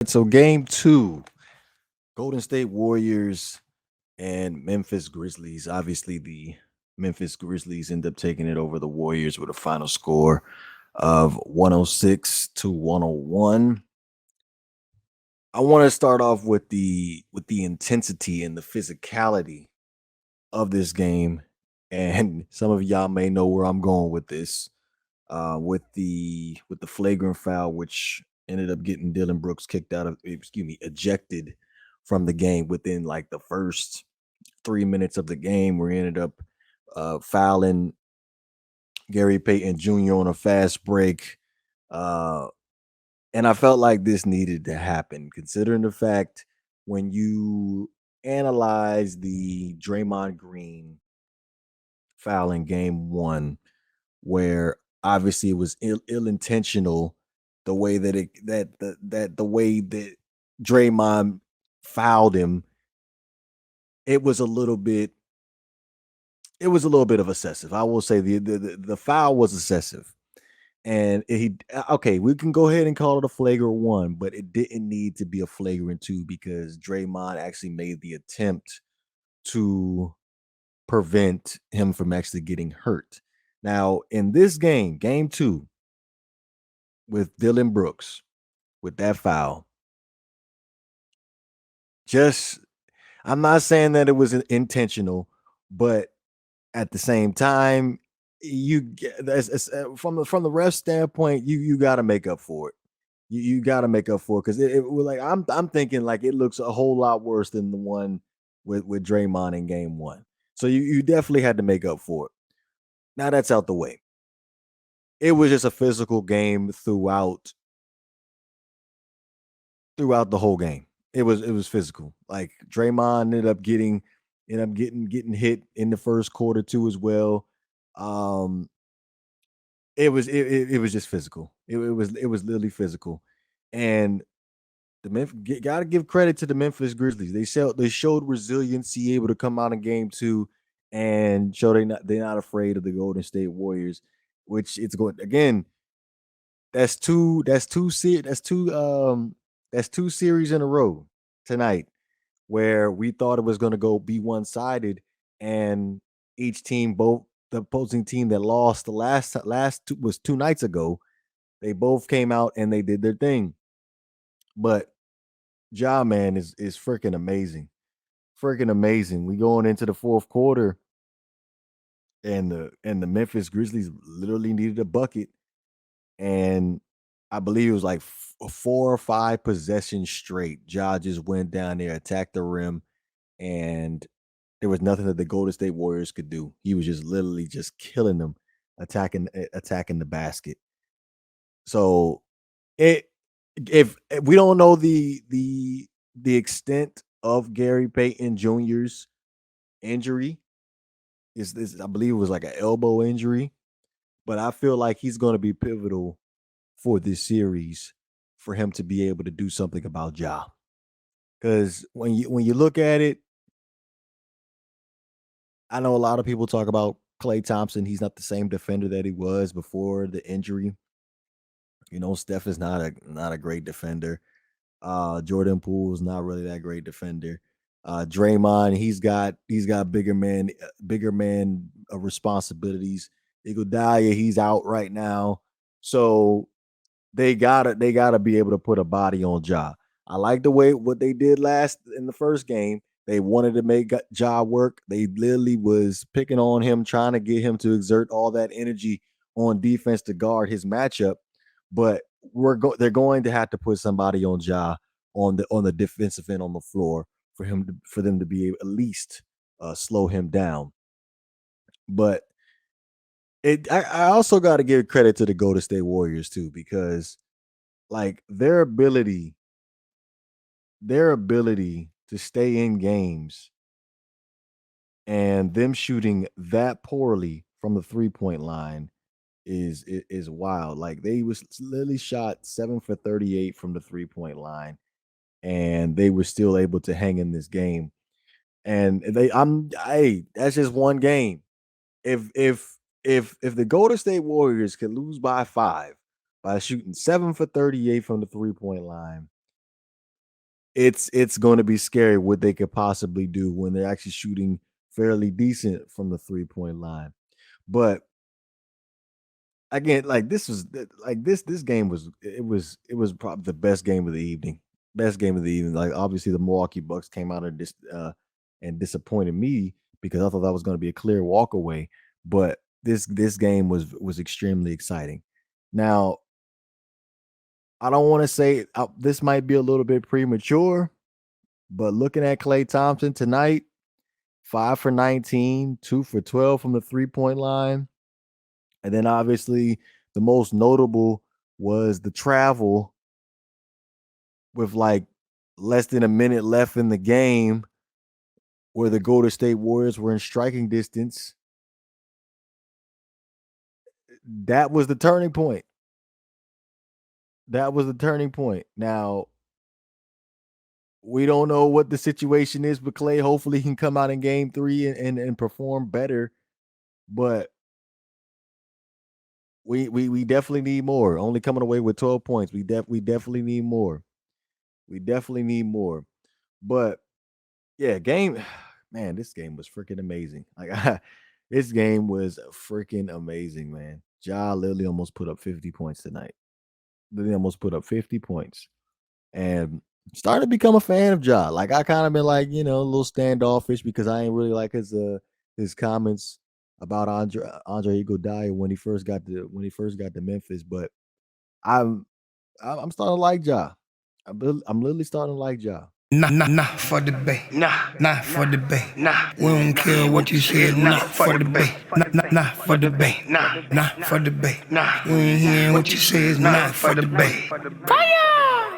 So game two, Golden State Warriors and Memphis Grizzlies. Obviously, the Memphis Grizzlies end up taking it over the Warriors with a final score of 106 to 101. I want to start off with the intensity and the physicality of this game. And some of y'all may know where I'm going with this. With the flagrant foul, which ended up getting Dylan Brooks kicked out of, excuse me, ejected from the game within like the first 3 minutes of the game, where he ended up fouling Gary Payton Jr. on a fast break. Uh, and I felt like this needed to happen, considering the fact when you analyze the Draymond Green foul in game one, where obviously it was ill intentional, the way that the way that Draymond fouled him, it was a little bit of excessive. I will say the foul was excessive. And okay, we can go ahead and call it a flagrant one, but it didn't need to be a flagrant two because Draymond actually made the attempt to prevent him from actually getting hurt. Now, in this game, game two, with Dylan Brooks, with that foul, just I'm not saying that it was intentional, but at the same time, from the ref standpoint, you got to make up for it. You got to make up for it because it was like I'm thinking like it looks a whole lot worse than the one with Draymond in game one. So you definitely had to make up for it. Now that's out the way. It was just a physical game throughout the whole game. It was physical. Like Draymond ended up getting hit in the first quarter too as well. Um, it was just physical. It was literally physical, and the Memphis got to give credit to the Memphis Grizzlies. They showed resiliency, able to come out in game two and show they're not afraid of the Golden State Warriors. Which it's going again. That's two series in a row tonight where we thought it was going to go be one sided, and each team, both the opposing team that lost the last two, was 2 nights ago. They both came out and they did their thing. But Ja man is freaking amazing, freaking amazing. We going into the fourth quarter, and the Memphis Grizzlies literally needed a bucket, and I believe it was like 4 or 5 possessions straight. Ja just went down there, attacked the rim, and there was nothing that the Golden State Warriors could do. He was just literally just killing them, attacking the basket. So it if we don't know the extent of Gary Payton Jr.'s injury, is this I believe it was like an elbow injury, but I feel like he's going to be pivotal for this series for him to be able to do something about Ja. Because when you look at it, I know a lot of people talk about Klay Thompson. He's not the same defender that he was before the injury. Steph is not a great defender. Jordan Poole is not really that great defender. Draymond, he's got bigger man responsibilities. Iguodala, he's out right now. So they gotta be able to put a body on Ja. I like the way what they did last in the first game. They wanted to make Ja work. They literally was picking on him, trying to get him to exert all that energy on defense to guard his matchup. But they're going to have to put somebody on Ja on the defensive end on the floor for them to be able at least slow him down. But I also got to give credit to the Golden State Warriors too, because like their ability to stay in games and them shooting that poorly from the 3-point line is wild. Like they was literally shot 7 for 38 from the 3-point line, and they were still able to hang in this game. And that's just one game. If the Golden State Warriors could lose by 5 by shooting 7 for 38 from the 3-point line, it's going to be scary what they could possibly do when they're actually shooting fairly decent from the 3-point line. But again, like this game was probably the best game of the evening. Best game of the evening. Like obviously the Milwaukee Bucks came out and disappointed me because I thought that was going to be a clear walk away. But this game was extremely exciting. Now, I don't want to say this might be a little bit premature, but looking at Klay Thompson tonight, 5 for 19, 2 for 12 from the 3-point line. And then obviously the most notable was the travel with like less than a minute left in the game where the Golden State Warriors were in striking distance. That was the turning point. That was the turning point. Now, we don't know what the situation is with Klay. Hopefully he can come out in game 3 and perform better. But we definitely need more. Only coming away with 12 points. We definitely need more. We definitely need more. But yeah, man, this game was freaking amazing. Like this game was freaking amazing, man. Ja literally almost put up 50 points tonight. Literally almost put up 50 points. And started to become a fan of Ja. Like I kind of been like, a little standoffish because I ain't really like his comments about Andre Iguodala when he first got to Memphis. But I'm I'm starting to like Ja. I'm literally starting to like Ja. Nah, for the bay. Nah, for the bay. We don't care what you say. Nah, for the bay. Nah, for the bay. Nah, for the bay. We ain't hearing what you say. Nah, for the bay. Fire!